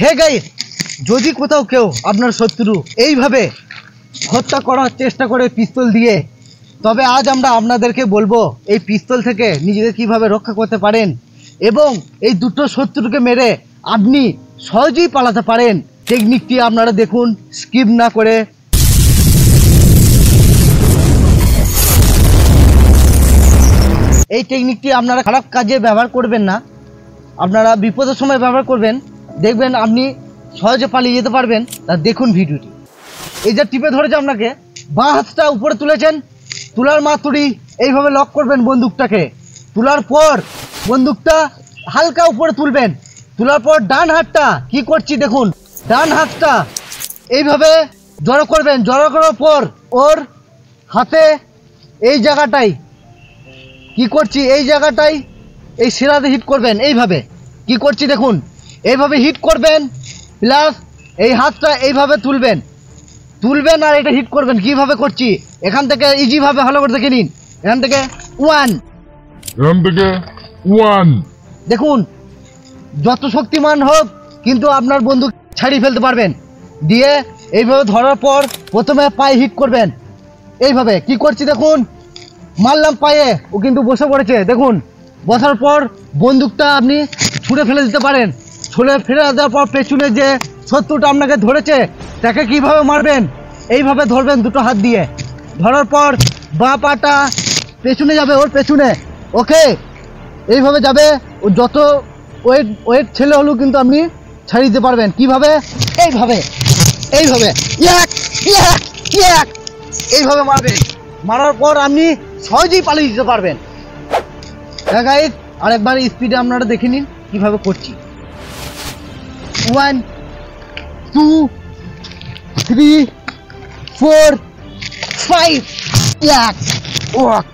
Hey guys, যদি কোথাও কেউ আপনার শত্রু এইভাবে হত্যা করার চেষ্টা করে পিস্তল দিয়ে, তবে আজ আমরা আপনাদেরকে বলবো এই পিস্তল থেকে নিজেকে কিভাবে রক্ষা করতে পারেন এবং এই দুটো শত্রুকে মেরে আপনি সহজেই পালাতে পারেন। টেকনিকটি আপনারা দেখুন স্কিপ না করে। এই টেকনিকটি আপনারা খারাপ কাজে ব্যবহার করবেন না, আপনারা বিপদের সময় ব্যবহার করবেন, দেখবেন আপনি সহজে পালিয়ে যেতে পারবেন। তা দেখুন ভিডিওটি। এই যে টিপে ধরেছে আপনাকে, বাঁ হাতটা উপরে তুলেছেন, তোলার মাত্রই এইভাবে লক করবেন বন্দুকটাকে। তোলার পর বন্দুকটা হালকা উপরে তুলবেন, তোলার পর ডান হাতটা কি করছি দেখুন, ডান হাতটা এইভাবে জড়ো করবেন। জড়ো করার পর ওর হাতে এই জায়গাটাই কি করছি, এই জায়গাটাই এই শিরাতে হিট করবেন। এইভাবে কি করছি দেখুন, এইভাবে হিট করবেন, প্লাস এই হাতটা এইভাবে তুলবেন আর এটা হিট করবেন। কিভাবে করছি এখান থেকে ইজি ভাবে ভালো করে দেখে নিন। এখান থেকে ওয়ান দেখুন, যত শক্তিমান হোক কিন্তু আপনার বন্দুক ছাড়িয়ে ফেলতে পারবেন। দিয়ে এইভাবে ধরার পর প্রথমে পায়ে হিট করবেন। এইভাবে কি করছি দেখুন, মারলাম পায়ে, ও কিন্তু বসে পড়েছে দেখুন। বসার পর বন্দুকটা আপনি ছুঁড়ে ফেলে দিতে পারেন। ছুঁড়ে ফেলে দেওয়ার পর পেছনে যে শত্রুটা আপনাকে ধরেছে তাকে কিভাবে মারবেন, এইভাবে ধরবেন দুটো হাত দিয়ে। ধরার পর বাঁ পাটা পেছনে যাবে, ওর পেছনে, ওকে এইভাবে যাবে। ও যত ওয়েট ছেলে হলেও কিন্তু আপনি ছাড়িয়ে দিতে পারবেন। কিভাবে, এইভাবে এইভাবে মারবেন। মারার পর আপনি সহজেই পালিয়ে দিতে পারবেন। হ্যাঁ গাইস, আরেকবার স্পিডে আপনারা দেখে নিন কিভাবে করছি। 1 2 3 4 5 1